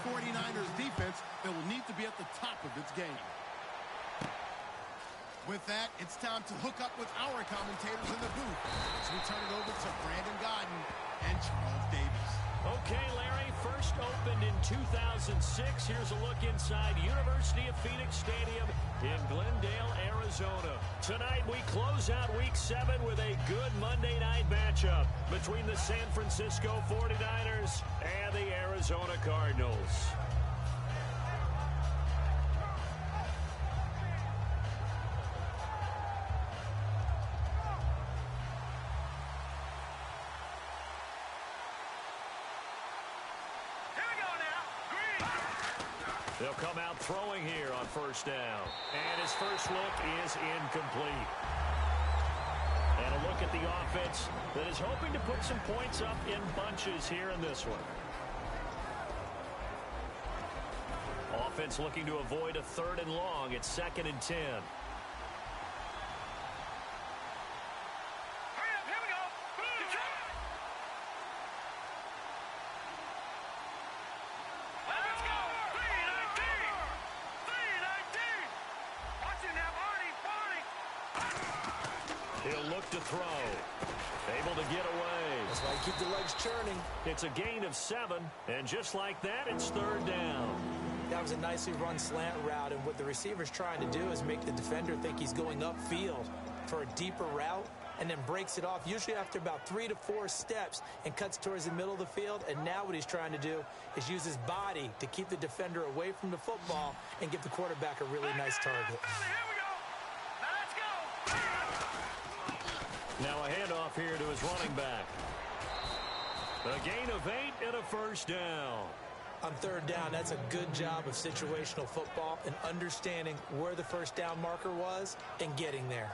49ers defense that will need to be at the top of its game. With that, it's time to hook up with our commentators in the booth as we turn it over to Brandon Gaudin and Charles Davis. Okay, Larry, first opened in 2006. Here's a look inside University of Phoenix Stadium in Glendale, Arizona. Tonight, we close out Week 7 with a good Monday night matchup between the San Francisco 49ers and the Arizona Cardinals. They'll come out throwing here on first down. And his first look is incomplete. And a look at the offense that is hoping to put some points up in bunches here in this one. Offense looking to avoid a 3rd and long. It's 2nd and 10. He'll look to throw. Able to get away. That's why you keep the legs churning. It's a gain of 7, and just like that, it's 3rd down. That was a nicely run slant route, and what the receiver's trying to do is make the defender think he's going upfield for a deeper route, and then breaks it off, usually after about 3 to 4 steps, and cuts towards the middle of the field. And now what he's trying to do is use his body to keep the defender away from the football and give the quarterback a really nice target. Now a handoff here to his running back. A gain of 8 and a first down. On 3rd down, that's a good job of situational football and understanding where the first down marker was and getting there.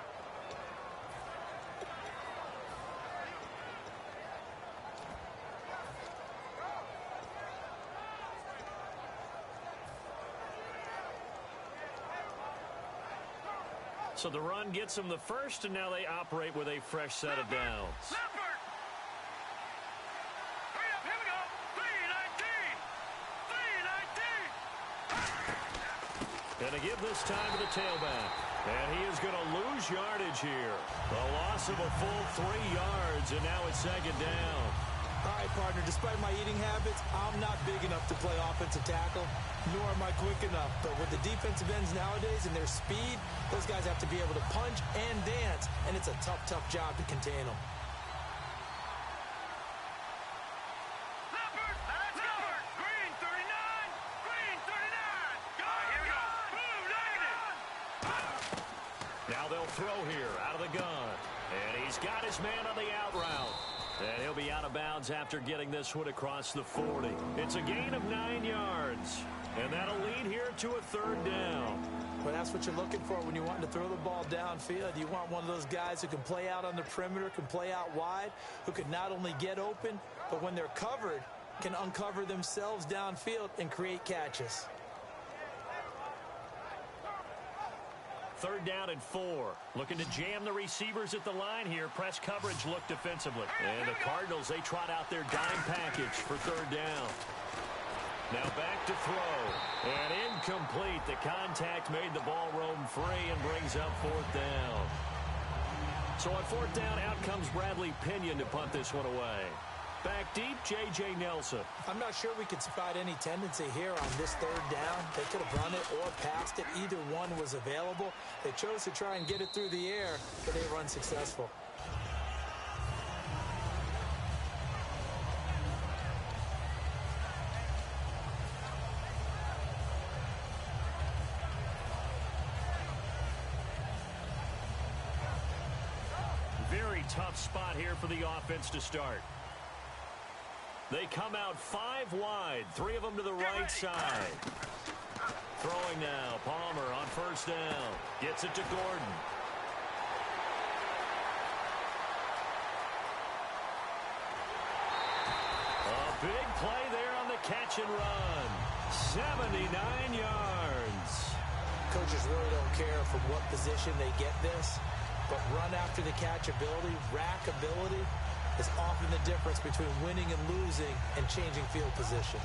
So the run gets them the first, and now they operate with a fresh set of downs. And a give this time to the tailback. And he is going to lose yardage here. A loss of a full 3 yards, and now it's 2nd down. All right, partner, despite my eating habits, I'm not big enough to play offensive tackle, nor am I quick enough. But with the defensive ends nowadays and their speed, those guys have to be able to punch and dance, and it's a tough, tough job to contain them. Green 39! Green 39! Here we go! Move, Now they'll throw here out of the gun. And he's got his man on the out route. And he'll be out of bounds after getting this one across the 40. It's a gain of 9 yards. And that'll lead here to a 3rd down. Well, that's what you're looking for when you want to throw the ball downfield. You want one of those guys who can play out on the perimeter, can play out wide, who can not only get open, but when they're covered, can uncover themselves downfield and create catches. 3rd down and 4. Looking to jam the receivers at the line here. Press coverage look defensively. And the Cardinals, they trot out their dime package for 3rd down. Now back to throw. And incomplete. The contact made the ball roam free and brings up 4th down. So on 4th down, out comes Bradley Pinion to punt this one away. Back deep, J.J. Nelson. I'm not sure we could spot any tendency here on this 3rd down. They could have run it or passed it. Either one was available. They chose to try and get it through the air, but they were unsuccessful. Very tough spot here for the offense to start. They come out 5 wide, 3 of them to the right side. Throwing now, Palmer on first down. Gets it to Gordon. A big play there on the catch and run. 79 yards. Coaches really don't care from what position they get this, but run after the catch ability, rack ability, is often the difference between winning and losing and changing field position.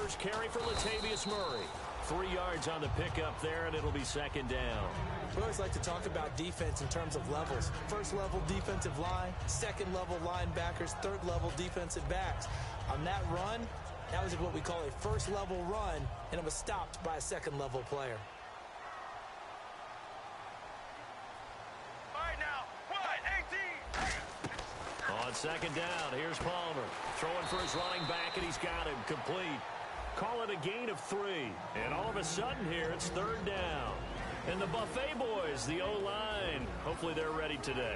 first carry for Latavius Murray. 3 yards on the pickup there, and it'll be second down. We always like to talk about defense in terms of levels. First level defensive line, second level linebackers, third level defensive backs. On that run, that was what we call a first level run, and it was stopped by a second level player. All right, now, what? 18. On second down, here's Palmer. Throwing for his running back, and he's got him complete. Call it a gain of 3. And all of a sudden here, it's third down. And the Buffet boys, the O-line, hopefully they're ready today.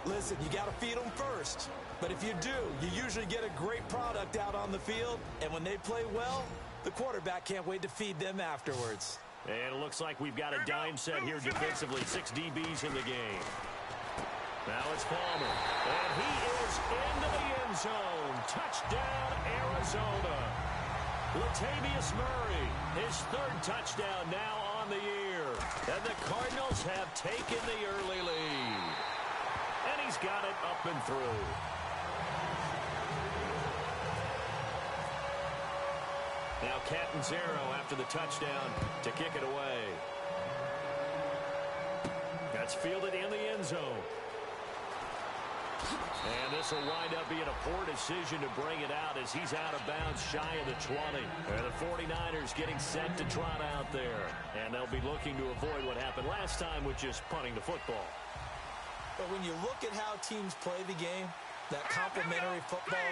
Listen, you got to feed them first. But if you do, you usually get a great product out on the field. And when they play well, the quarterback can't wait to feed them afterwards. And it looks like we've got a dime set here defensively. 6 DBs in the game. Now it's Palmer. And he is into the end zone. Touchdown, Arizona. Latavius Murray, his 3rd touchdown now on the year. And the Cardinals have taken the early lead. And he's got it up and through. Now Catanzaro after the touchdown to kick it away. That's fielded in the end zone. And this will wind up being a poor decision to bring it out as he's out of bounds shy of the 20. And the 49ers getting set to trot out there. And they'll be looking to avoid what happened last time with just punting the football. But when you look at how teams play the game, that complementary football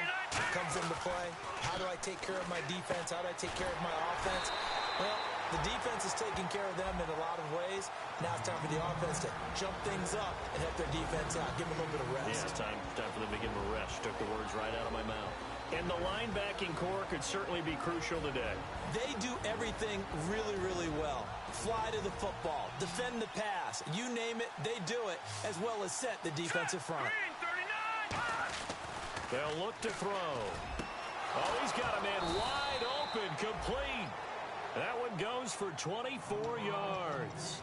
comes into play. How do I take care of my defense? How do I take care of my offense? Well, the defense is taking care of them in a lot of ways. Now it's time for the offense to jump things up and help their defense out. Give them a little bit of rest. Yeah, it's time for them to give them a rest. Took the words right out of my mouth. And the linebacking core could certainly be crucial today. They do everything really, really well. Fly to the football, defend the pass. You name it, they do it, as well as set the defensive front. They'll look to throw. Oh, he's got a man wide open, complete. That one goes for 24 yards.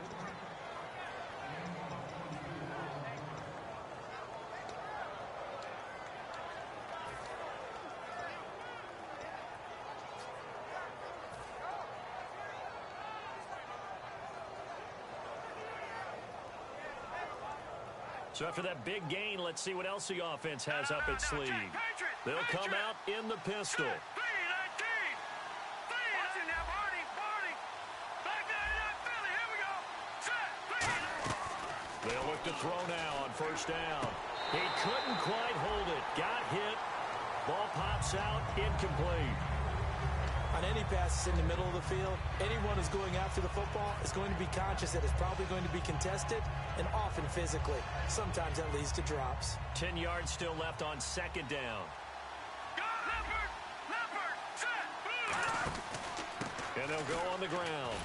So after that big gain, let's see what else the offense has up its sleeve. They'll come out in the pistol. They'll look to throw now on first down. He couldn't quite hold it. Got hit. Ball pops out. Incomplete. On any passes in the middle of the field, anyone who's going after the football is going to be conscious that it's probably going to be contested and often physically. Sometimes that leads to drops. 10 yards still left on second down. And they'll go on the ground.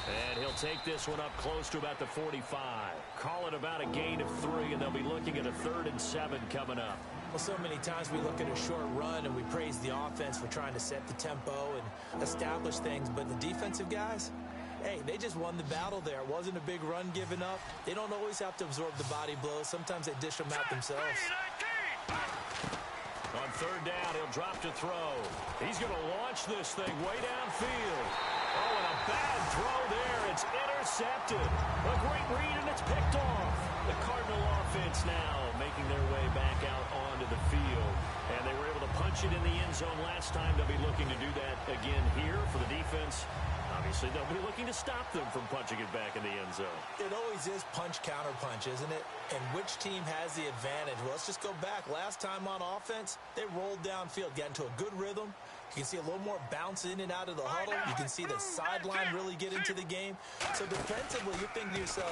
And he'll take this one up close to about the 45. Call it about a gain of 3, and they'll be looking at a 3rd and 7 coming up. Well, so many times we look at a short run and we praise the offense for trying to set the tempo and establish things, but the defensive guys, hey, they just won the battle there. It wasn't a big run given up. They don't always have to absorb the body blows. Sometimes they dish them out themselves. On third down, he'll drop to throw. He's going to launch this thing way downfield. Oh, and a bad throw there. It's intercepted. A great read, and it's picked off. The Cardinal offense now making their way back out onto the field. And they were able to punch it in the end zone last time. They'll be looking to do that again here for the defense. Obviously, they'll be looking to stop them from punching it back in the end zone. It always is punch-counter-punch, isn't it? And which team has the advantage? Well, let's just go back. Last time on offense, they rolled downfield, got into a good rhythm. You can see a little more bounce in and out of the huddle. You can see the sideline really get into the game. So defensively, you're thinking to yourself,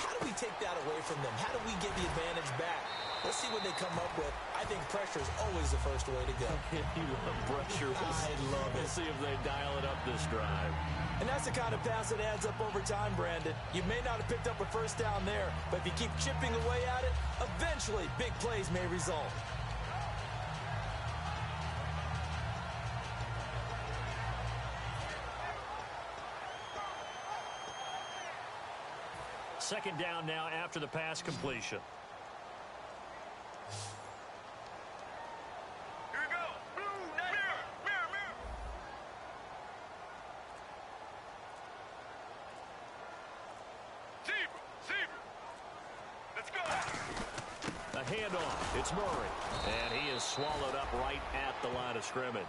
how do we take that away from them? How do we get the advantage back? Let's see what they come up with. I think pressure is always the first way to go. You love pressure. I love it. We'll see if they dial it up this drive. And that's the kind of pass that adds up over time, Brandon. You may not have picked up a first down there, but if you keep chipping away at it, eventually big plays may result. Second down now after the pass completion. Here we go. Mirror, mirror, mirror. handoff. It's Murray. And he is swallowed up right at the line of scrimmage.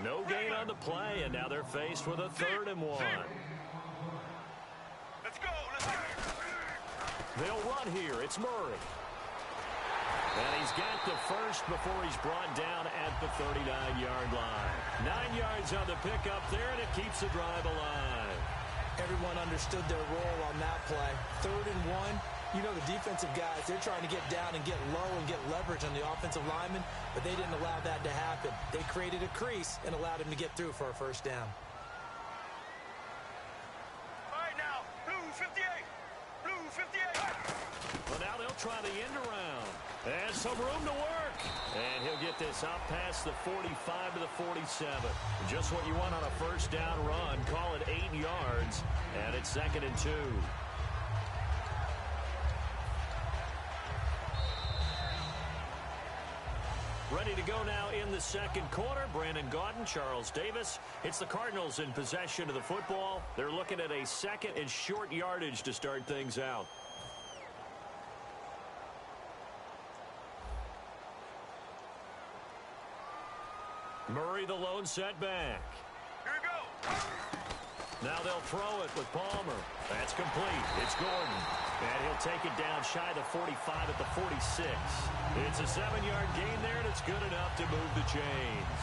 No gain on the play, and now they're faced with a 3rd and 1. Let's go. Let's go. They'll run here. It's Murray. And he's got the first before he's brought down at the 39-yard line. 9 yards on the pickup there, and it keeps the drive alive. Everyone understood their role on that play. 3rd and 1. You know the defensive guys, they're trying to get down and get low and get leverage on the offensive lineman, but they didn't allow that to happen. They created a crease and allowed him to get through for a 1st down. All right, now, blue 58. Blue 58. Well, now they'll try the end around. And some room to work. And he'll get this out past the 45 to the 47. Just what you want on a 1st down run. Call it 8 yards. And it's 2nd and 2. Ready to go now in the 2nd quarter. Brandon Gaudin, Charles Davis. It's the Cardinals in possession of the football. They're looking at a 2nd and short yardage to start things out. Murray, the lone setback. Here we go. Now they'll throw it with Palmer. That's complete. It's Gordon. And he'll take it down shy of the 45 at the 46. It's a 7-yard gain there, and it's good enough to move the chains.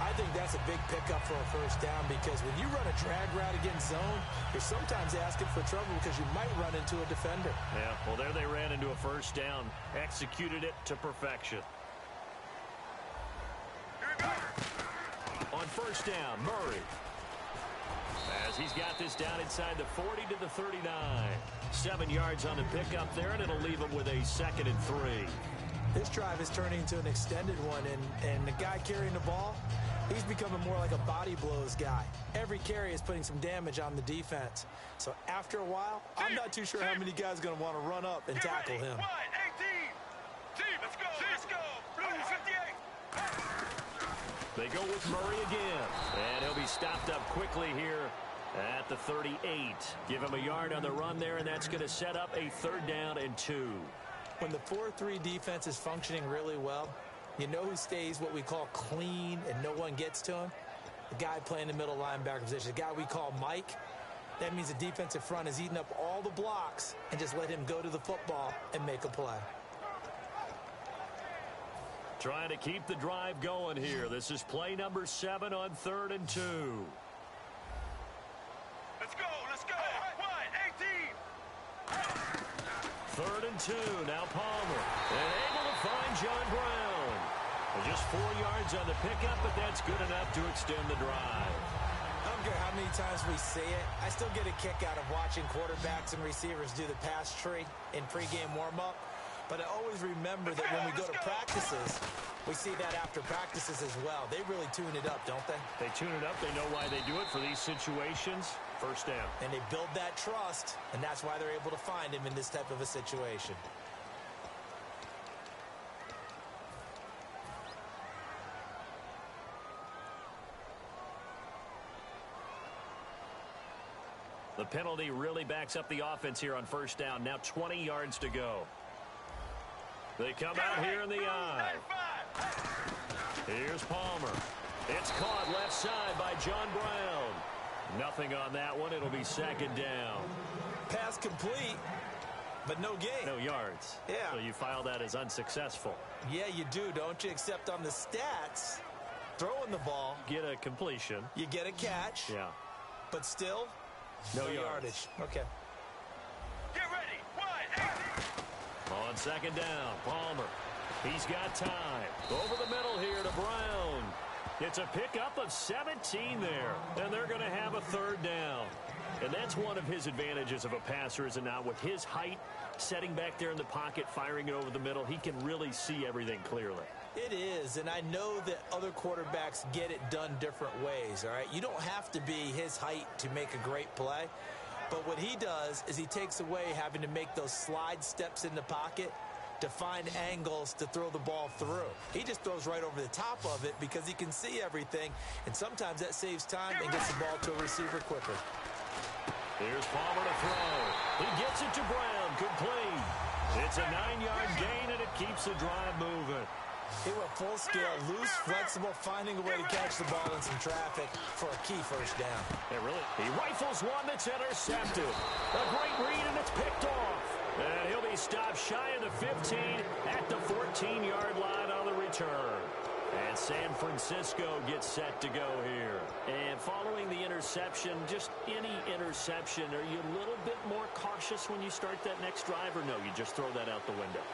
I think that's a big pickup for a 1st down because when you run a drag route against zone, you're sometimes asking for trouble because you might run into a defender. Yeah, well, there they ran into a 1st down. Executed it to perfection. On 1st down, Murray. As he's got this down inside the 40 to the 39. 7 yards on the pickup there, and it'll leave him with a 2nd and 3. This drive is turning into an extended one, and the guy carrying the ball, he's becoming more like a body blows guy. Every carry is putting some damage on the defense. So after a while, I'm not too sure how many guys are going to want to run up and tackle him. 1, 18. Let's go. Let's go. Blue 58. They go with Murray again. And he'll be stopped up quickly here at the 38. Give him a yard on the run there, and that's going to set up a 3rd down and 2. When the 4-3 defense is functioning really well, you know who stays what we call clean and no one gets to him? The guy playing the middle linebacker position, the guy we call Mike. That means the defensive front is eating up all the blocks and just let him go to the football and make a play. Trying to keep the drive going here. This is play number 7 on 3rd and 2. Let's go. Let's go. 1, 18. 3rd and 2. Now Palmer. And able to find John Brown. And just 4 yards on the pickup, but that's good enough to extend the drive. I don't care how many times we say it, I still get a kick out of watching quarterbacks and receivers do the pass tree in pregame warm-up. But I always remember that when we go to practices, we see that after practices as well. They really tune it up, don't they? They tune it up. They know why they do it for these situations. 1st down. And they build that trust, and that's why they're able to find him in this type of a situation. The penalty really backs up the offense here on 1st down. Now 20 yards to go. They come out here in the eye. Here's Palmer. It's caught left side by John Brown. Nothing on that one. It'll be 2nd down. Pass complete, but no gain. No yards. Yeah. So you file that as unsuccessful. Yeah, you do, don't you? Except on the stats, throwing the ball, Get a completion. you get a catch, Yeah. but still, No yardage. Okay. Get ready. 1, 18. On 2nd down, Palmer. He's got time. Over the middle here to Brown. It's a pickup of 17 there, and they're going to have a 3rd down. And that's one of his advantages of a passer, is it not? With his height, setting back there in the pocket, firing it over the middle, he can really see everything clearly. It is, and I know that other quarterbacks get it done different ways, all right? You don't have to be his height to make a great play. But what he does is he takes away having to make those slide steps in the pocket to find angles to throw the ball through. He just throws right over the top of it because he can see everything, and sometimes that saves time and gets the ball to a receiver quicker. Here's Palmer to throw. He gets it to Brown. Complete. It's a 9-yard gain, and it keeps the drive moving. He went full scale, loose, flexible, finding a way to catch the ball in some traffic for a key first down. Yeah, really. He rifles one that's intercepted. A great read, and it's picked off. And he'll be stopped shy of the 15 at the 14-yard line on the return. And San Francisco gets set to go here. And following the interception, just any interception, are you a little bit more cautious when you start that next drive, or no, you just throw that out the window?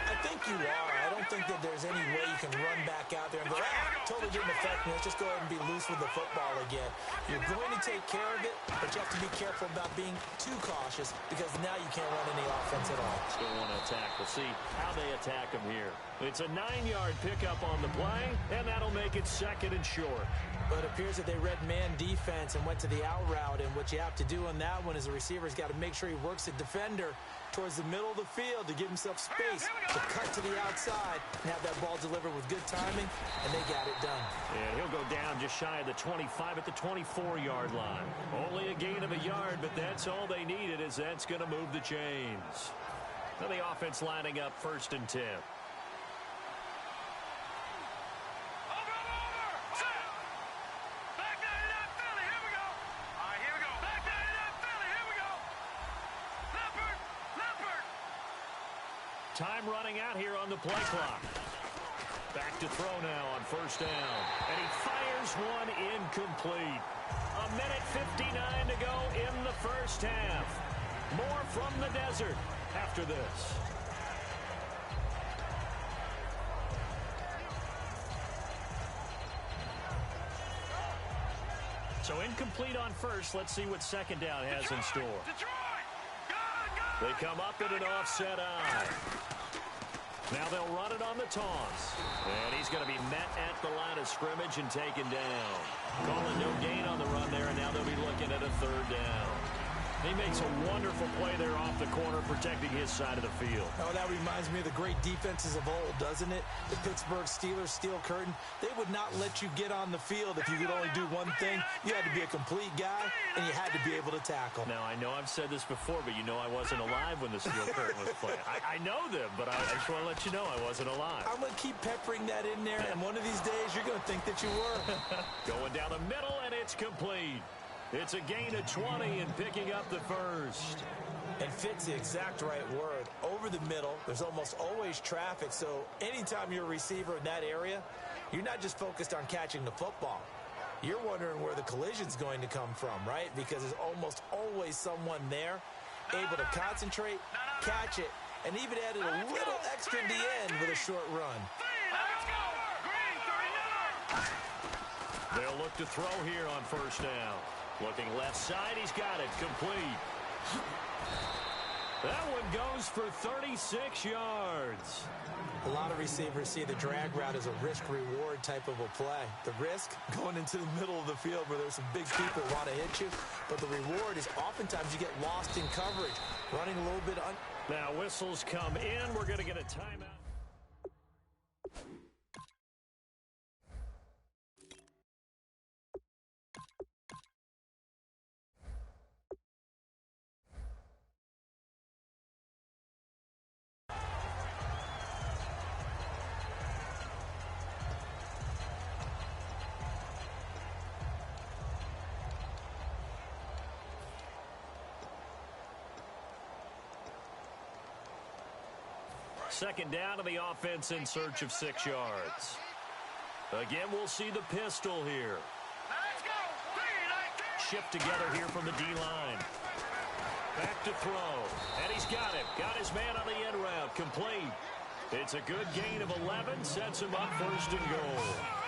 I think you are. I don't think that there's any way you can run back out there and go, totally didn't affect me. Let's just go ahead and be loose with the football again. You're going to take care of it, but you have to be careful about being too cautious because now you can't run any offense at all. Still want to attack. We'll see how they attack him here. It's a 9-yard pickup on the play, and that'll make it 2nd and short. But it appears that they read man defense and went to the out route, and what you have to do on that one is the receiver's got to make sure he works the defender towards the middle of the field to give himself space to cut to the outside and have that ball delivered with good timing, and they got it done. And he'll go down just shy of the 25 at the 24-yard line. Only a gain of a yard, but that's all they needed, as that's going to move the chains. Now the offense lining up 1st and 10. Time running out here on the play clock. Back to throw now on 1st down. And he fires one incomplete. 1:59 to go in the first half. More from the desert after this. So incomplete on first. Let's see what 2nd down has in store. They come up in an offset eye. Now they'll run it on the toss. And he's going to be met at the line of scrimmage and taken down. Calling no gain on the run there, and now they'll be looking at a 3rd down. He makes a wonderful play there off the corner, protecting his side of the field. Oh, that reminds me of the great defenses of old, doesn't it? The Pittsburgh Steelers, steel curtain. They would not let you get on the field if you could only do one thing. You had to be a complete guy, and you had to be able to tackle. Now, I know I've said this before, but you know I wasn't alive when the steel curtain was playing. I know them, but I just want to let you know I wasn't alive. I'm going to keep peppering that in there, and one of these days you're going to think that you were. Going down the middle, and it's complete. It's a gain of 20 and picking up the 1st. And fits the exact right word. Over the middle, there's almost always traffic, so anytime you're a receiver in that area, you're not just focused on catching the football. You're wondering where the collision's going to come from, right? Because there's almost always someone there able to concentrate, catch it, and even added a little extra at the end with a short run. They'll look to throw here on 1st down. Looking left side, he's got it, complete. That one goes for 36 yards. A lot of receivers see the drag route as a risk-reward type of a play. The risk, going into the middle of the field where there's some big people want to hit you, but the reward is oftentimes you get lost in coverage, running a little bit Now whistles come in. We're going to get a timeout. Second down to the offense in search of 6 yards. Again, we'll see the pistol here. Shift together here from the D-line. Back to throw. And he's got it. Got his man on the end route. Complete. It's a good gain of 11. Sets him up 1st and goal.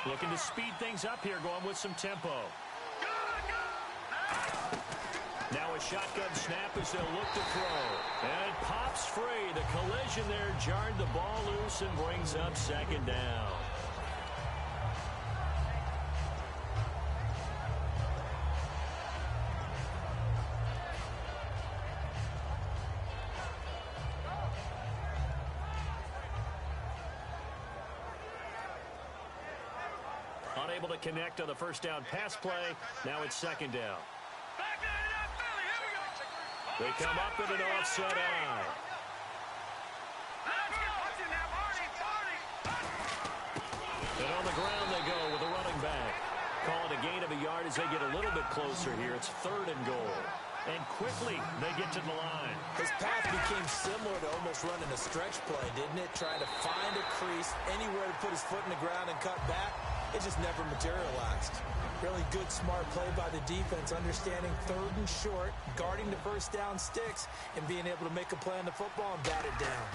Looking to speed things up here, going with some tempo. Now a shotgun snap as they'll look to throw. And it pops free. The collision there jarred the ball loose and brings up 2nd down. Unable to connect on the 1st down pass play. Now it's 2nd down. They come up with an offset eye. as they get a little bit closer here. It's 3rd and goal. And quickly, they get to the line. His path became similar to almost running a stretch play, didn't it? Trying to find a crease, anywhere to put his foot in the ground and cut back. It just never materialized. Really good, smart play by the defense, understanding 3rd and short, guarding the first down sticks, and being able to make a play on the football and bat it down.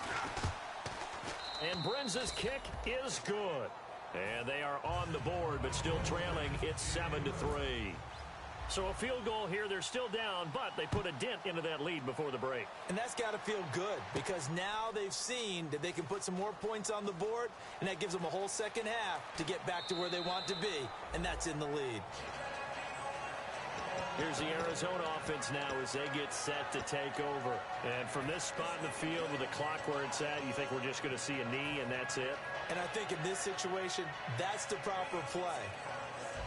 And Brenz's kick is good. And they are on the board, but still trailing. It's 7-3. So a field goal here. They're still down, but they put a dent into that lead before the break. And that's got to feel good because now they've seen that they can put some more points on the board, and that gives them a whole second half to get back to where they want to be, and that's in the lead. Here's the Arizona offense now as they get set to take over. And from this spot in the field with the clock where it's at, you think we're just going to see a knee and that's it? And I think in this situation, that's the proper play.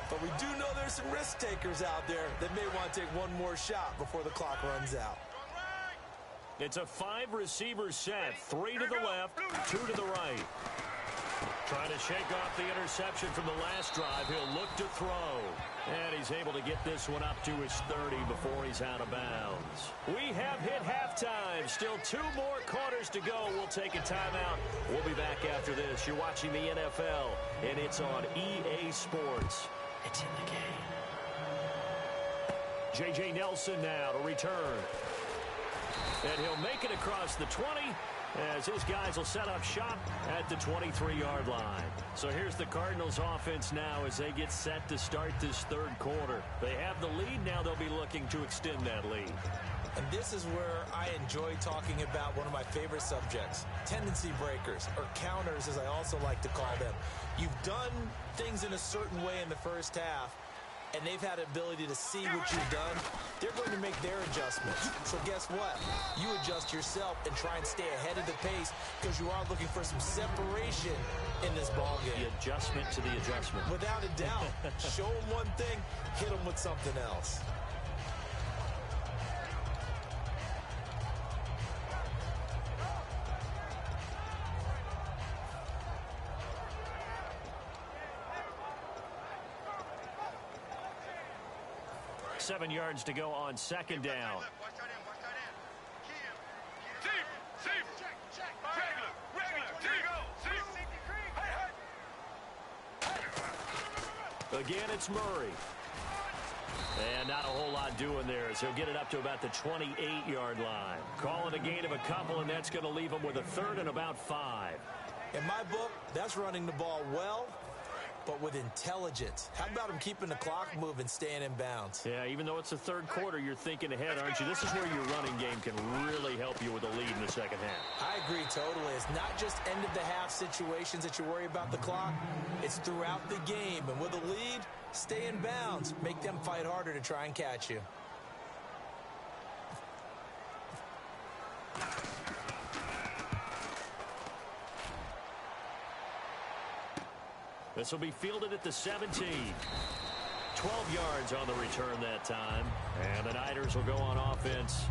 But we do know there's some risk takers out there that may want to take one more shot before the clock runs out. It's a 5-receiver set. 3 to the left, 2 to the right. Trying to shake off the interception from the last drive. He'll look to throw. And he's able to get this one up to his 30 before he's out of bounds. We have hit halftime. Still 2 more quarters to go. We'll take a timeout. We'll be back after this. You're watching the NFL, and it's on EA Sports. It's in the game. J.J. Nelson now to return. And he'll make it across the 20 as his guys will set up shop at the 23-yard line. So here's the Cardinals offense now as they get set to start this 3rd quarter. They have the lead. Now they'll be looking to extend that lead. And this is where I enjoy talking about one of my favorite subjects, tendency breakers, or counters as I also like to call them. You've done things in a certain way in the first half, and they've had the ability to see what you've done. They're going to make their adjustments. So guess what? You adjust yourself and try and stay ahead of the pace because you are looking for some separation in this ball game. The adjustment to the adjustment. Without a doubt. Show them one thing, hit them with something else. Seven yards to go on 2nd down. Again, it's Murray. And not a whole lot doing there as he'll get it up to about the 28-yard line. Calling a gain of a couple, and that's going to leave him with a 3rd and about 5. In my book, that's running the ball well, but with intelligence. How about him keeping the clock moving, staying in bounds? Yeah, even though it's the 3rd quarter, you're thinking ahead, aren't you? This is where your running game can really help you with a lead in the second half. I agree totally. It's not just end-of-the-half situations that you worry about the clock. It's throughout the game. And with a lead, stay in bounds. Make them fight harder to try and catch you. This will be fielded at the 17. 12 yards on the return that time. And the Niners will go on offense.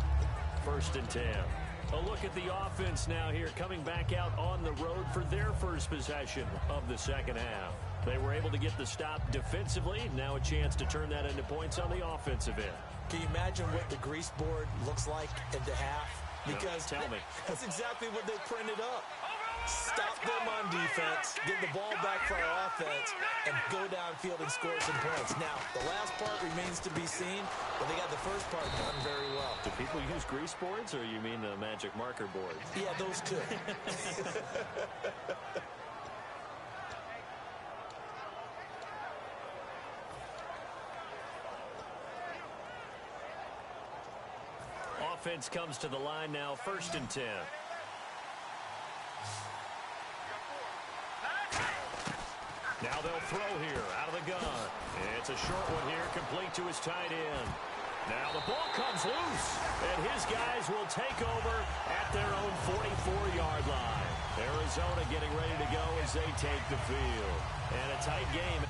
1st and 10. A look at the offense now here, coming back out on the road for their first possession of the second half. They were able to get the stop defensively. Now a chance to turn that into points on the offensive end. Can you imagine what the grease board looks like at the half? Because no, tell me. That's exactly what they printed up. Stop them on defense, get the ball back for our offense, and go downfield and score some points. Now, the last part remains to be seen, but they got the first part done very well. Do people use grease boards, or you mean the magic marker board? Yeah, those two. Offense comes to the line now, 1st and 10. Now they'll throw here out of the gun. It's a short one here, complete to his tight end. Now the ball comes loose, and his guys will take over at their own 44-yard line. Arizona getting ready to go as they take the field. And a tight game.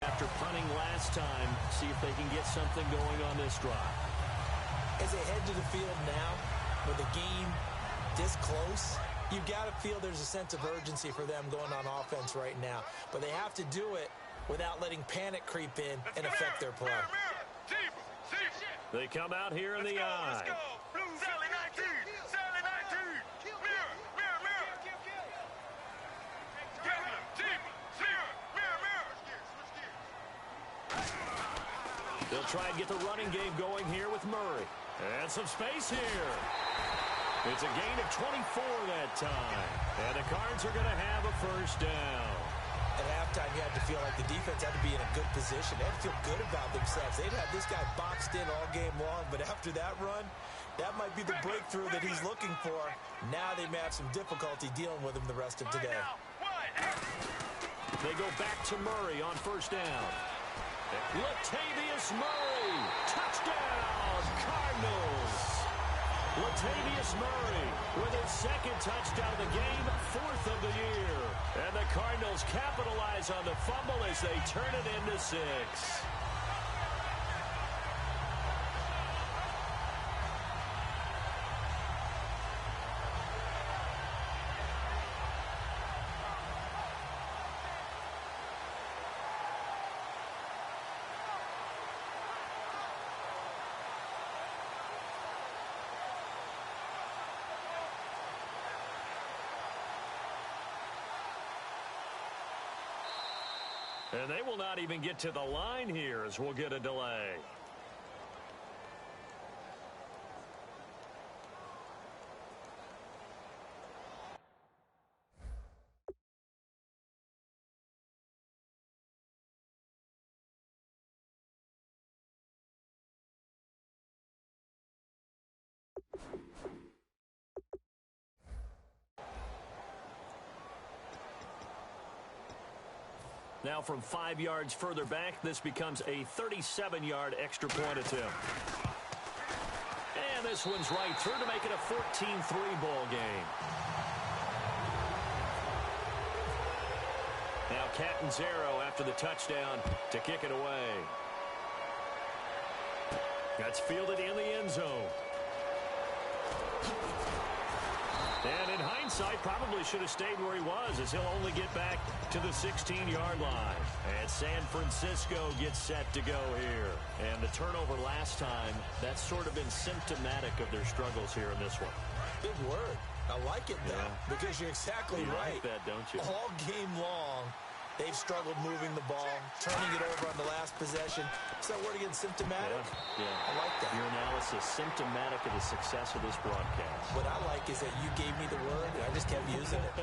After punting last time, see if they can get something going on this drive. As they head to the field now, with the game this close, You got to feel there's a sense of urgency for them going on offense right now. But they have to do it without letting panic creep in and affect their play. They come out here in the eye. Let's go. Sally 19. Sally 19. Mirror. Mirror. Mirror. They'll try and get the running game going here with Murray. And some space here. It's a gain of 24 that time. And the Cards are going to have a first down. At halftime, you had to feel like the defense had to be in a good position. They had to feel good about themselves. They'd had this guy boxed in all game long, but after that run, that might be the breakthrough that he's looking for. Now they may have some difficulty dealing with him the rest of today. They go back to Murray on first down. Latavius Murray, touchdown, Cardinals. Latavius Murray with his second touchdown of the game, 4th of the year. And the Cardinals capitalize on the fumble as they turn it into 6. And they will not even get to the line here as we'll get a delay. Now from 5 yards further back, this becomes a 37-yard extra point attempt. And this one's right through to make it a 14-3 ball game. Now Catanzaro after the touchdown to kick it away. That's fielded in the end zone. And in hindsight, probably should have stayed where he was, as he'll only get back to the 16-yard line. And San Francisco gets set to go here. And the turnover last time, that's sort of been symptomatic of their struggles here in this one. Big word. I like it, though, because you're exactly right. You like that, don't you? All game long, they've struggled moving the ball, turning it over on the last possession. Is that word again, symptomatic? Yeah. I like that. Your analysis, symptomatic of the success of this broadcast. What I like is that you gave me the word, and I just kept using it.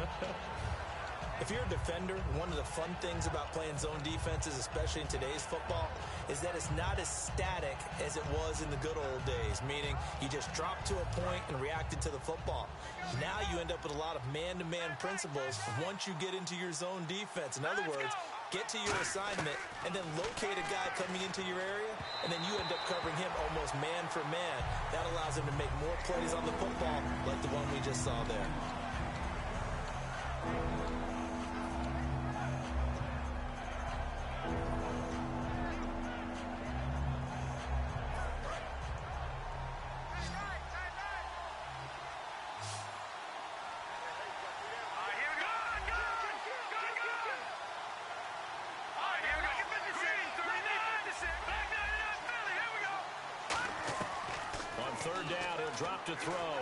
If you're a defender, one of the fun things about playing zone defenses, especially in today's football, is that it's not as static as it was in the good old days, meaning you just dropped to a point and reacted to the football. Now you end up with a lot of man-to-man principles once you get into your zone defense. In other words, get to your assignment and then locate a guy coming into your area, and then you end up covering him almost man for man. That allows him to make more plays on the football like the one we just saw there. Third down, he'll drop to throw.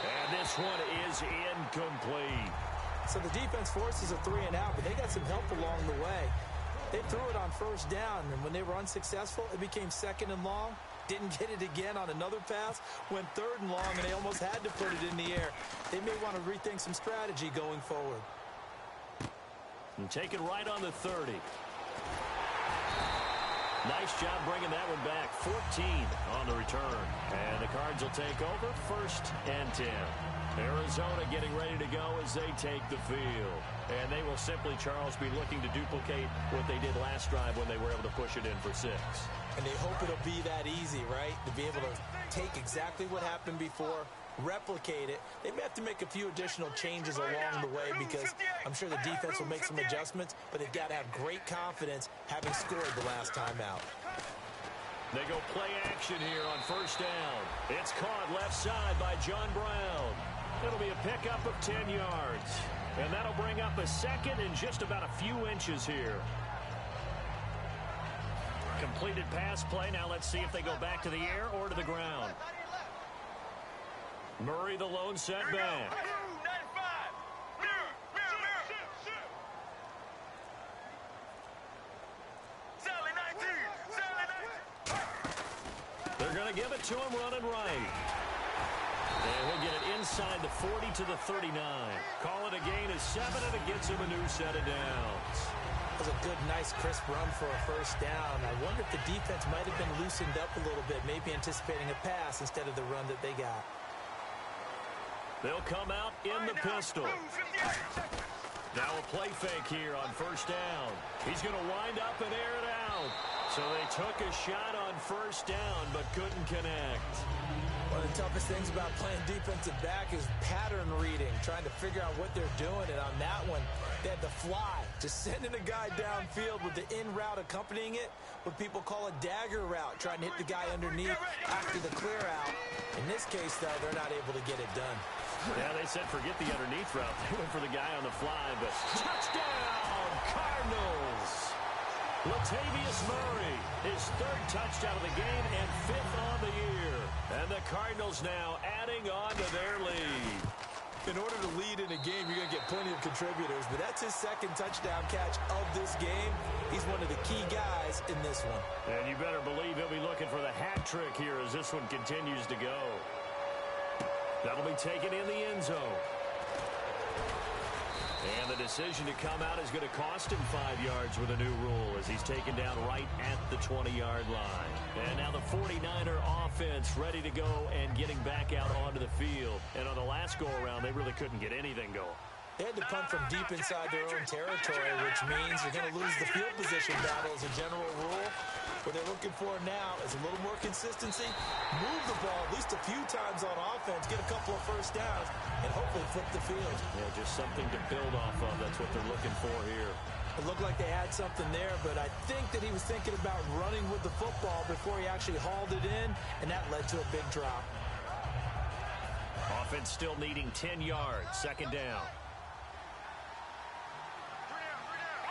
And this one is incomplete. So the defense forces a 3-and-out, but they got some help along the way. They threw it on first down, and when they were unsuccessful, it became 2nd and long. Didn't get it again on another pass. Went 3rd and long, and they almost had to put it in the air. They may want to rethink some strategy going forward. And take it right on the 30. Nice job bringing that one back. 14 on the return. And the Cards will take over 1st and 10. Arizona getting ready to go as they take the field. And they will simply, Charles, be looking to duplicate what they did last drive when they were able to push it in for 6. And they hope it'll be that easy, right? To be able to take exactly what happened before, replicate it. They may have to make a few additional changes along the way because I'm sure the defense will make some adjustments, but they've got to have great confidence having scored the last time out. They go play action here on first down. It's caught left side by John Brown. It'll be a pickup of 10 yards. And that'll bring up a second and just about a few inches here. Completed pass play. Now let's see if they go back to the air or to the ground. Murray, the lone setback. They're going to give it to him running right. And he'll get it inside the 40 to the 39. Call it a gain of 7, and it gets him a new set of downs. That was a good, nice, crisp run for a first down. I wonder if the defense might have been loosened up a little bit, maybe anticipating a pass instead of the run that they got. They'll come out in the pistol. Now a play fake here on first down. He's going to wind up and air it out. So they took a shot on first down but couldn't connect. One of the toughest things about playing defensive back is pattern reading, trying to figure out what they're doing. And on that one, they had to fly, just sending a guy downfield with the in route accompanying it, what people call a dagger route, trying to hit the guy underneath after the clear out. In this case, though, they're not able to get it done. Yeah, they said forget the underneath route. They went for the guy on the fly, but touchdown, Cardinals! Latavius Murray, his 3rd touchdown of the game and 5th on the year. And the Cardinals now adding on to their lead. In order to lead in a game, you're going to get plenty of contributors, but that's his 2nd touchdown catch of this game. He's one of the key guys in this one. And you better believe he'll be looking for the hat trick here as this one continues to go. That'll be taken in the end zone. And the decision to come out is going to cost him 5 yards with a new rule as he's taken down right at the 20-yard line. And now the 49er offense ready to go and getting back out onto the field. And on the last go-around, they really couldn't get anything going. They had to punt from deep inside their own territory, which means you're going to lose the field position battle as a general rule. What they're looking for now is a little more consistency, move the ball at least a few times on offense, get a couple of first downs, and hopefully flip the field. Yeah, just something to build off of. That's what they're looking for here. It looked like they had something there, but I think that he was thinking about running with the football before he actually hauled it in, and that led to a big drop. Offense still needing 10 yards, 2nd down.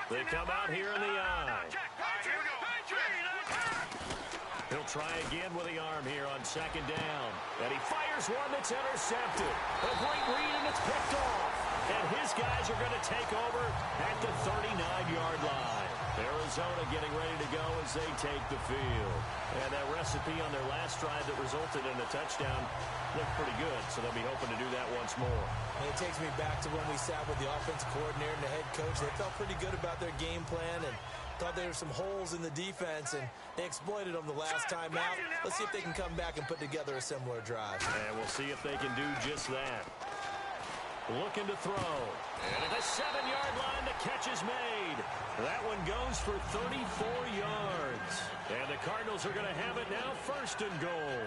They come out here in the eye. He'll try again with the arm here on 2nd down. And he fires one that's intercepted. A great read, and it's picked off. And his guys are going to take over at the 39-yard line. Arizona getting ready to go as they take the field. And that recipe on their last drive that resulted in a touchdown looked pretty good, so they'll be hoping to do that once more. And it takes me back to when we sat with the offensive coordinator and the head coach. They felt pretty good about their game plan and thought there were some holes in the defense, and they exploited them the last time out. Let's see if they can come back and put together a similar drive. And we'll see if they can do just that. Looking to throw. And at the 7-yard line, the catch is made. That one goes for 34 yards. And the Cardinals are going to have it now 1st and goal.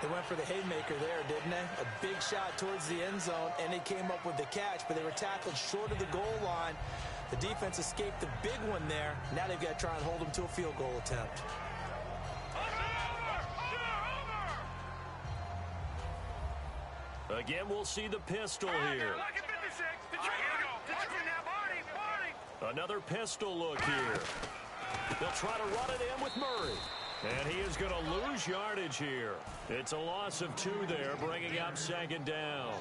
They went for the haymaker there, didn't they? A big shot towards the end zone, and they came up with the catch, but they were tackled short of the goal line. The defense escaped the big one there. Now they've got to try and hold them to a field goal attempt. Again, we'll see the pistol here. Another pistol look here. They'll try to run it in with Murray. And he is going to lose yardage here. It's a loss of 2 there, bringing up 2nd down.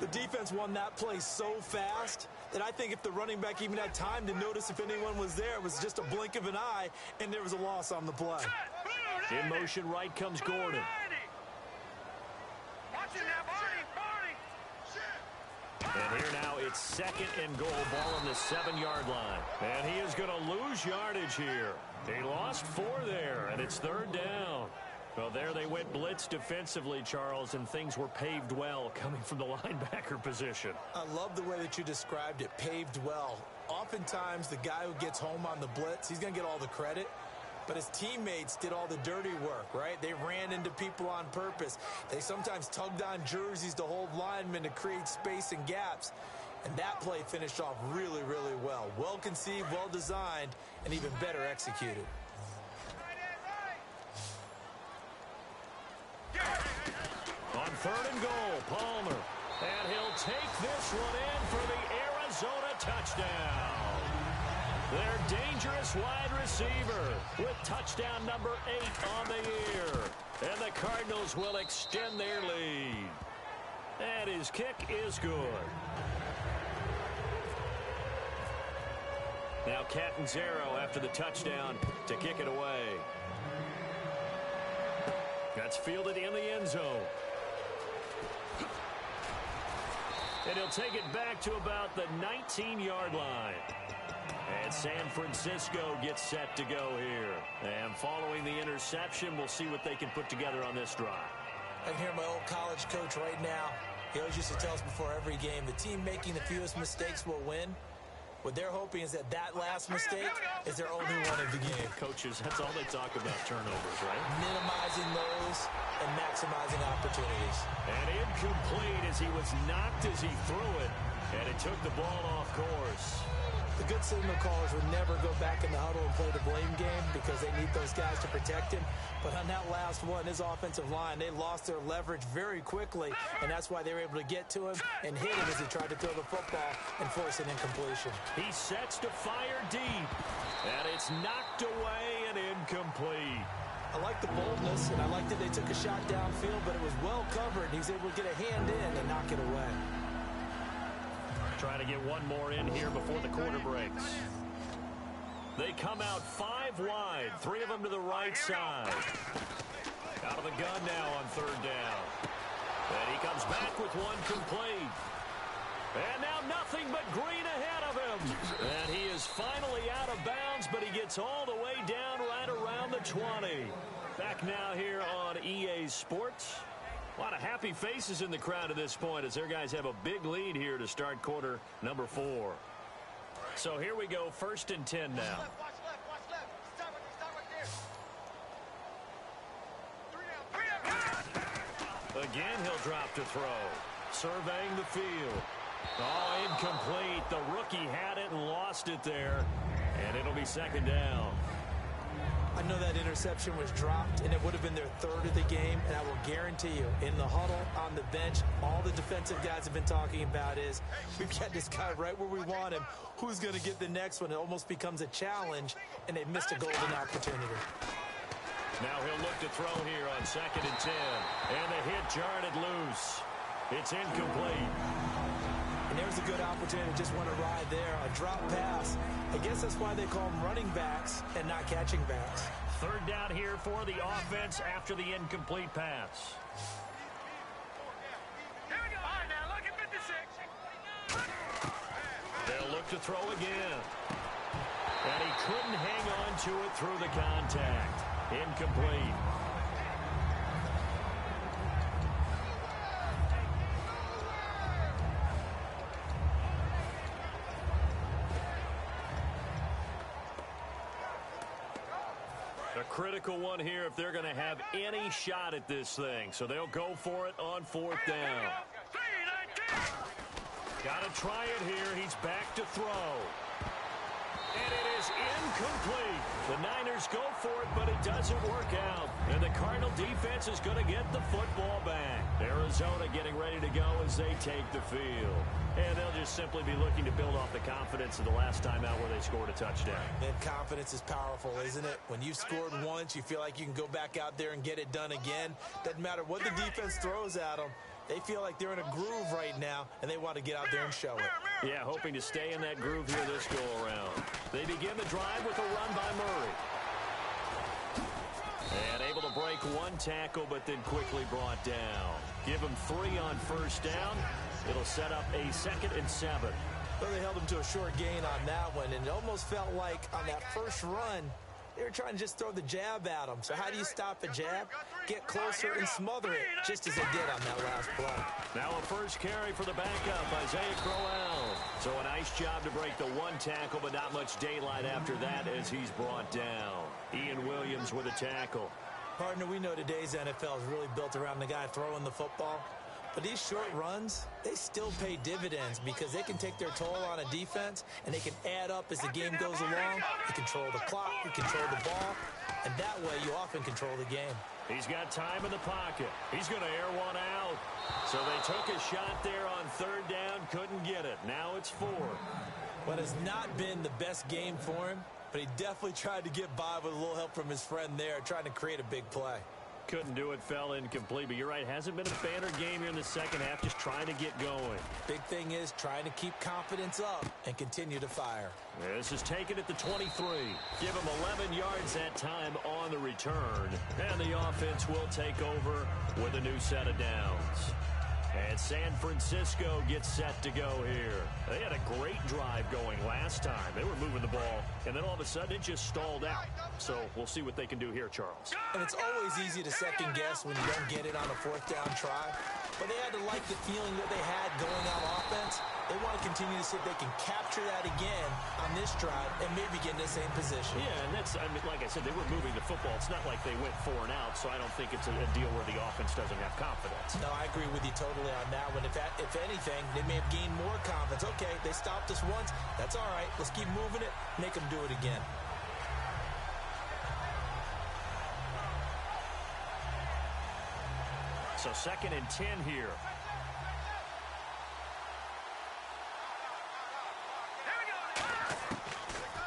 The defense won that play so fast that I think if the running back even had time to notice if anyone was there, it was just a blink of an eye, and there was a loss on the play. In motion right comes Gordon. And here now it's 2nd and goal, ball on the 7-yard line. And he is going to lose yardage here. He lost 4 there, and it's 3rd down. Well, there they went blitz defensively, Charles, and things were paved well coming from the linebacker position. I love the way that you described it, paved well. Oftentimes, the guy who gets home on the blitz, he's going to get all the credit. But his teammates did all the dirty work, right? They ran into people on purpose. They sometimes tugged on jerseys to hold linemen to create space and gaps. And that play finished off really, really well. Well conceived, well designed, and even better executed. On 3rd and goal, Palmer. And he'll take this one in for the Arizona touchdown. Their dangerous wide receiver with touchdown number 8 on the year. And the Cardinals will extend their lead. And his kick is good. Now Catanzaro after the touchdown to kick it away. That's fielded in the end zone. And he'll take it back to about the 19-yard line. And San Francisco gets set to go here. And following the interception, we'll see what they can put together on this drive. I can hear my old college coach right now. He always used to tell us before every game, the team making the fewest mistakes will win. What they're hoping is that last mistake is their only one of the game. Coaches, that's all they talk about, turnovers, right? Minimizing those and maximizing opportunities. And incomplete as he was knocked as he threw it, and it took the ball off course. The good signal callers would never go back in the huddle and play the blame game because they need those guys to protect him. But on that last one, his offensive line, they lost their leverage very quickly, and that's why they were able to get to him and hit him as he tried to throw the football and force an incompletion. He sets to fire deep, and it's knocked away and incomplete. I like the boldness, and I like that they took a shot downfield, but it was well covered. He was able to get a hand in and knock it away. Trying to get one more in here before the quarter breaks. They come out 5 wide, 3 of them to the right side. Out of the gun now on 3rd down. And he comes back with one complete. And now nothing but green ahead of him. And he is finally out of bounds, but he gets all the way down right around the 20. Back now here on EA Sports. A lot of happy faces in the crowd at this point as their guys have a big lead here to start quarter number 4. So here we go, 1st and 10 now. Watch left. Start right there. Again, he'll drop to throw. Surveying the field. Oh, incomplete. The rookie had it and lost it there. And it'll be 2nd down. I know that interception was dropped, and it would have been their 3rd of the game, and I will guarantee you, in the huddle, on the bench, all the defensive guys have been talking about is, we've got this guy right where we want him. Who's going to get the next one? It almost becomes a challenge, and they missed a golden opportunity. Now he'll look to throw here on 2nd and 10. And the hit jarred it loose. It's incomplete. And there's a good opportunity. Just want to ride there. A drop pass. I guess that's why they call them running backs and not catching backs. 3rd down here for the offense after the incomplete pass. Here we go. All right, now look at 56. They'll look to throw again. And he couldn't hang on to it through the contact. Incomplete. A critical one here if they're going to have any shot at this thing. So they'll go for it on 4th down. 3-19. Got to try it here. He's back to throw. And it is incomplete. The Niners go for it, but it doesn't work out. And the Cardinal defense is going to get the football back. Arizona getting ready to go as they take the field. And they'll just simply be looking to build off the confidence of the last time out where they scored a touchdown. And confidence is powerful, isn't it? When you've scored once, you feel like you can go back out there and get it done again. Doesn't matter what the defense throws at them. They feel like they're in a groove right now, and they want to get out there and show it. Yeah, hoping to stay in that groove here this go-around. They begin the drive with a run by Murray. And able to break one tackle, but then quickly brought down. Give him 3 on 1st down. It'll set up a 2nd and 7. Well, they held him to a short gain on that one, and it almost felt like on that first run, they were trying to just throw the jab at him. So how do you stop a jab? Get closer and smother it, just as they did on that last play. Now a first carry for the backup, Isaiah Crowell. So a nice job to break the one tackle, but not much daylight after that as he's brought down. Ian Williams with a tackle. Partner, we know today's NFL is really built around the guy throwing the football. But these short runs, they still pay dividends because they can take their toll on a defense and they can add up as the game goes along. You control the clock, you control the ball, and that way you often control the game. He's got time in the pocket. He's going to air one out. So they took a shot there on third down, couldn't get it. Now it's 4. But it's not been the best game for him, but he definitely tried to get by with a little help from his friend there, trying to create a big play. Couldn't do it, fell incomplete, but you're right, hasn't been a banner game here in the second half, just trying to get going. Big thing is trying to keep confidence up and continue to fire. This is taken at the 23. Give him 11 yards that time on the return. And the offense will take over with a new set of downs. And San Francisco gets set to go here. They had a great drive going last time. They were moving the ball, and then all of a sudden it just stalled out. So we'll see what they can do here, Charles. And it's always easy to second guess when you don't get it on a fourth down try. But they had to like the feeling that they had going on offense. They want to continue to see if they can capture that again on this drive and maybe get in the same position. Yeah, and that's, I mean, like I said, they were moving the football. It's not like they went 4 and out, so I don't think it's a deal where the offense doesn't have confidence. No, I agree with you totally on that one. If anything, they may have gained more confidence. Okay, they stopped us once. That's all right. Let's keep moving it. Make them do it again. So 2nd and 10 here.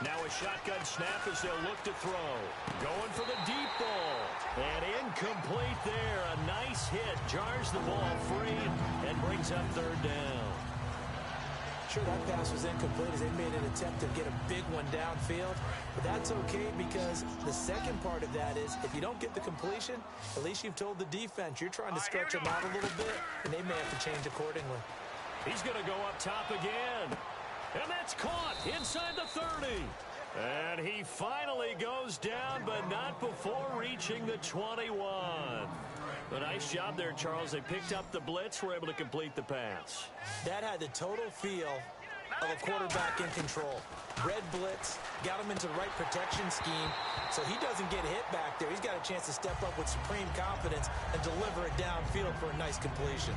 Now a shotgun snap as they'll look to throw. Going for the deep ball. And incomplete there. A nice hit. Jars the ball free and brings up third down. Sure, that pass was incomplete as they made an attempt to get a big one downfield. But that's okay because the second part of that is if you don't get the completion, at least you've told the defense you're trying to stretch them out a little bit, and they may have to change accordingly. He's going to go up top again. And that's caught inside the 30. And he finally goes down, but not before reaching the 21. A nice job there, Charles. They picked up the blitz, were able to complete the pass. That had the total feel of a quarterback in control. Red blitz, got him into the right protection scheme, so he doesn't get hit back there. He's got a chance to step up with supreme confidence and deliver it downfield for a nice completion.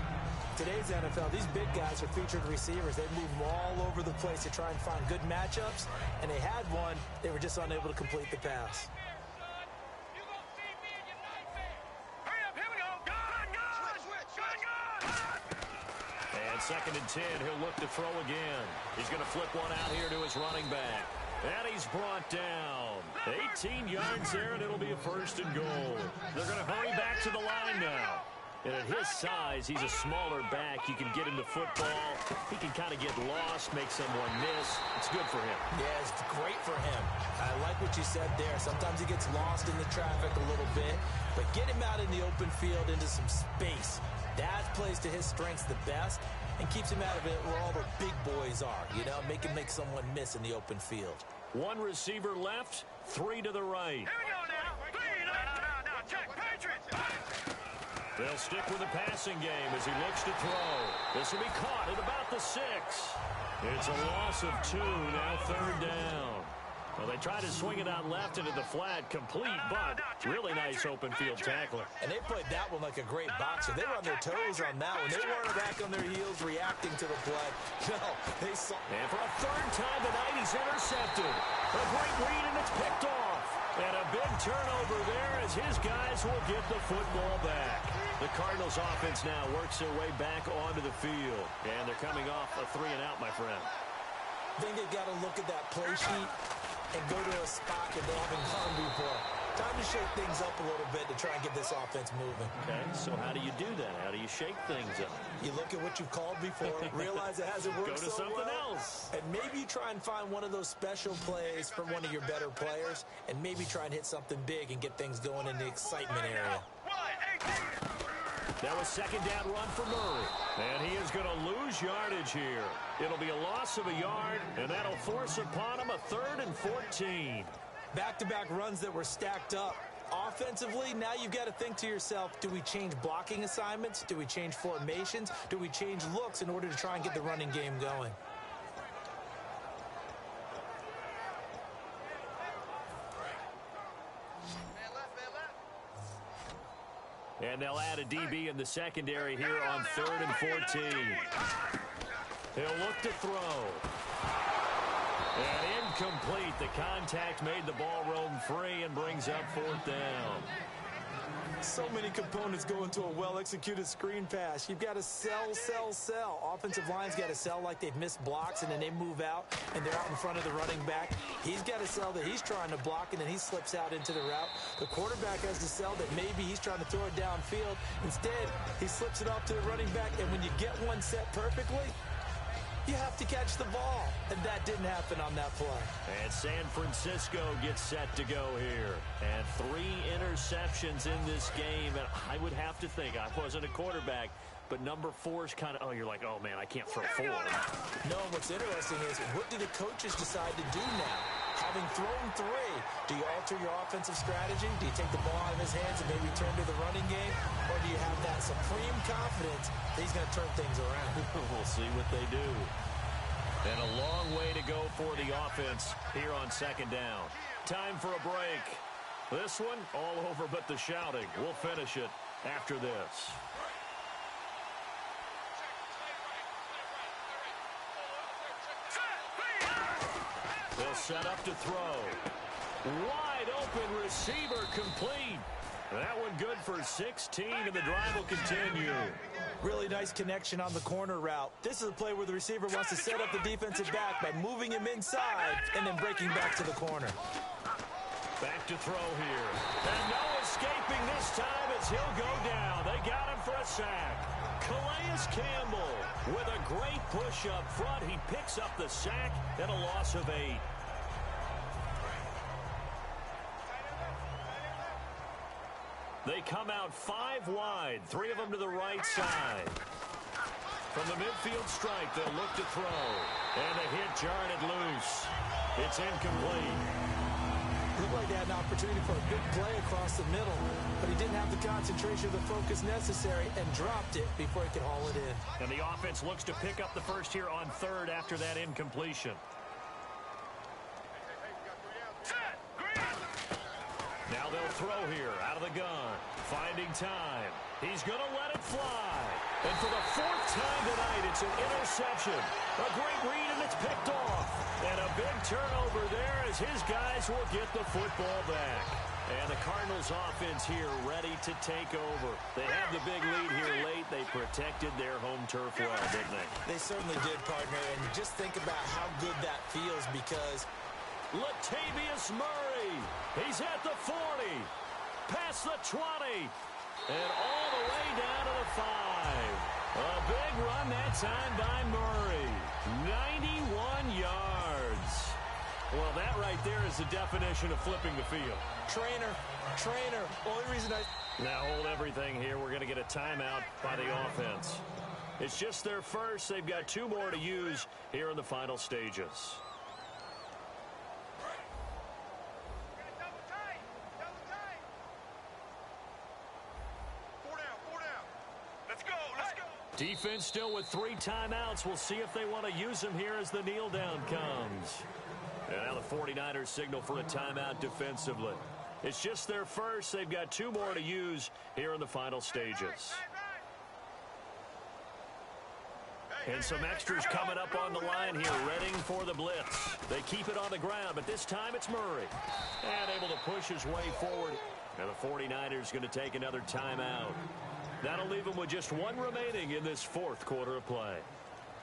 Today's NFL, these big guys are featured receivers. They move them all over the place to try and find good matchups, and they had one. They were just unable to complete the pass. And 2nd and 10, he'll look to throw again. He's going to flip one out here to his running back. And he's brought down. 18 yards there, and it'll be a 1st and goal. They're going to hurry back to the line now. And at his size, he's a smaller back. You can get him the football. He can kind of get lost, make someone miss. It's good for him. Yeah, it's great for him. I like what you said there. Sometimes he gets lost in the traffic a little bit. But get him out in the open field into some space. That plays to his strengths the best and keeps him out of it where all the big boys are. You know, make him make someone miss in the open field. 1 receiver left, 3 to the right. Here we go now. No, check. Patriots. They'll stick with the passing game as he looks to throw. This will be caught at about the 6. It's a loss of 2, now 3rd down. Well, they tried to swing it out left into the flat, complete, but really nice open field tackler. And they played that one like a great boxer. They were on their toes on that one. They weren't back on their heels reacting to the play. No, they saw. And for a 3rd time tonight, he's intercepted. A great read, and it's picked off. And a big turnover there as his guys will get the football back. The Cardinals offense now works their way back onto the field. And they're coming off a 3 and out, my friend. I think they've got to look at that play sheet and go to a spot that they haven't gone before. Time to shake things up a little bit to try and get this offense moving. Okay, so how do you do that? How do you shake things up? You look at what you've called before, realize it hasn't worked Go to so something well, else. and maybe you try and find one of those special plays from one of your better players, and maybe try and hit something big and get things going in the excitement area. That was 2nd down run for Murray. And he is going to lose yardage here. It'll be a loss of a yard, and that'll force upon him a 3rd and 14. Back-to-back runs that were stacked up. Offensively, now you've got to think to yourself, do we change blocking assignments? Do we change formations? Do we change looks in order to try and get the running game going? And And they'll add a DB in the secondary here on 3rd and 14. He'll look to throw. And incomplete. The contact made the ball roam free and brings up 4th down. So many components go into a well-executed screen pass. You've got to sell. Offensive line's got to sell like they've missed blocks, and then they move out, and they're out in front of the running back. He's got to sell that he's trying to block, and then he slips out into the route. The quarterback has to sell that maybe he's trying to throw it downfield. Instead, he slips it off to the running back, and when you get one set perfectly, you have to catch the ball, and that didn't happen on that play. And San Francisco gets set to go here. And 3 interceptions in this game. And I would have to think, I wasn't a quarterback, but number 4 is kind of, oh, you're like, oh, man, I can't throw 4. No, what's interesting is, what do the coaches decide to do now? Having thrown 3, do you alter your offensive strategy? Do you take the ball out of his hands and maybe turn to the running game? Or do you have that supreme confidence that he's going to turn things around? We'll see what they do. And a long way to go for the offense here on 2nd down. Time for a break. This one, all over but the shouting. We'll finish it after this. They'll set up to throw. Wide open receiver complete. That one good for 16, and the drive will continue. Really nice connection on the corner route. This is a play where the receiver wants to set up the defensive back by moving him inside and then breaking back to the corner. Back to throw here. And no escaping this time as he'll go down. They got him for a sack. Calais Campbell with a great push up front. He picks up the sack and a loss of 8. They come out 5 wide, 3 of them to the right side. From the midfield strike, they'll look to throw. And a hit jarred it loose. It's incomplete. Looked like they had an opportunity for a big play across the middle, but he didn't have the concentration or the focus necessary and dropped it before he could haul it in. And the offense looks to pick up the first here on 3rd after that incompletion. Now they'll throw here out of the gun. Finding time. He's going to let it fly. And for the 4th time tonight, it's an interception. A great read, and it's picked off. And a big turnover there as his guys will get the football back. And the Cardinals offense here ready to take over. They have the big lead here late. They protected their home turf well, didn't they? They certainly did, partner. And just think about how good that feels because Latavius Murray. He's at the 40. Past the 20. And all the way down to the 5. A big run that time by Murray. 91 yards. Well, that right there is the definition of flipping the field. Trainer. Only reason Now hold everything here. We're going to get a timeout by the offense. It's just their first. They've got 2 more to use here in the final stages. Defense still with 3 timeouts. We'll see if they want to use them here as the kneel down comes. And now the 49ers signal for a timeout defensively. It's just their first. They've got 2 more to use here in the final stages. And some extras coming up on the line here, readying for the blitz. They keep it on the ground, but this time it's Murray. And able to push his way forward. And the 49ers going to take another timeout. That'll leave them with just 1 remaining in this 4th quarter of play.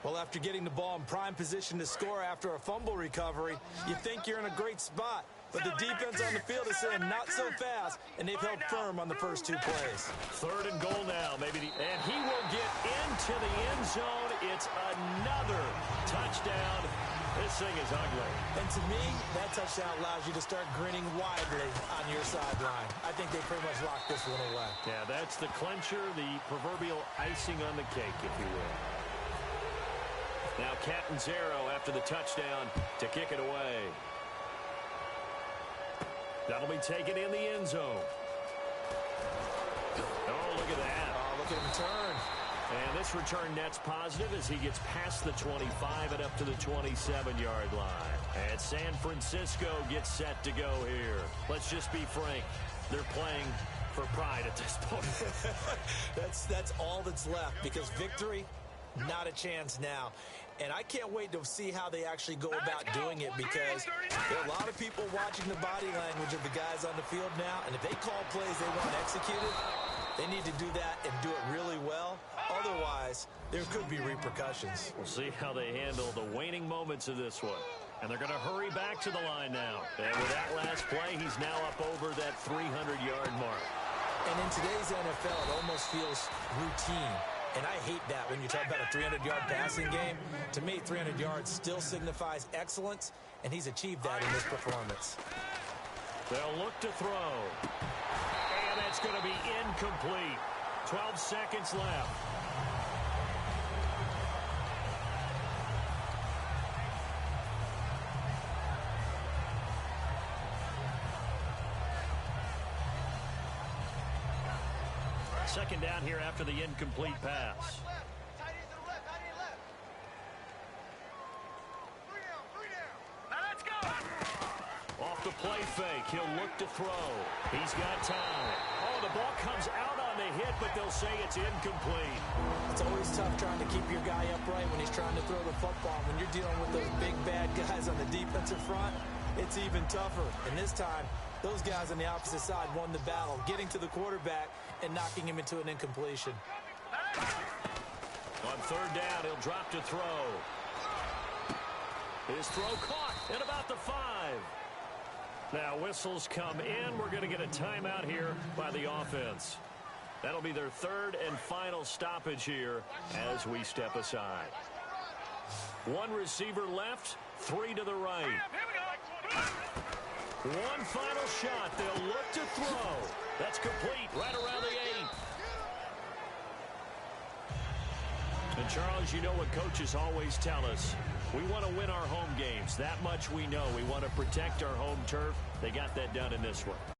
Well, after getting the ball in prime position to score after a fumble recovery, you think you're in a great spot. But the defense on the field is saying not so fast, and they've held firm on the first 2 plays. 3rd and goal now. And he will get into the end zone. It's another touchdown. This thing is ugly. And to me, that touchdown allows you to start grinning widely on your sideline. I think they pretty much locked this one away. Yeah, that's the clincher, the proverbial icing on the cake, if you will. Now Catanzaro after the touchdown to kick it away. That'll be taken in the end zone. Oh, look at that. Oh, look at him turn. And this return net's positive as he gets past the 25 and up to the 27-yard line. And San Francisco gets set to go here. Let's just be frank. They're playing for pride at this point. That's all that's left, because victory, not a chance now. And I can't wait to see how they actually go about doing it, because there are a lot of people watching the body language of the guys on the field now, and if they call plays they want executed, they need to do that and do it really well. Otherwise, there could be repercussions. We'll see how they handle the waning moments of this one. And they're going to hurry back to the line now. And with that last play, he's now up over that 300-yard mark. And in today's NFL, it almost feels routine. And I hate that when you talk about a 300-yard passing game. To me, 300 yards still signifies excellence, and he's achieved that in this performance. They'll look to throw. And it's going to be incomplete. 12 seconds left. Second down here after the incomplete pass. Off the play fake, he'll look to throw. He's got time. Oh, the ball comes out on the hit, but they'll say it's incomplete. It's always tough trying to keep your guy upright when he's trying to throw the football. When you're dealing with those big, bad guys on the defensive front, it's even tougher. And this time, those guys on the opposite side won the battle, getting to the quarterback and knocking him into an incompletion. On third down, he'll drop to throw. His throw caught at about the 5. Now whistles come in. We're going to get a timeout here by the offense. That'll be their third and final stoppage here as we step aside. One receiver left, 3 to the right. One final shot. They'll look to throw. That's complete right around the 8. And Charles, you know what coaches always tell us. We want to win our home games. That much we know. We want to protect our home turf. They got that done in this one.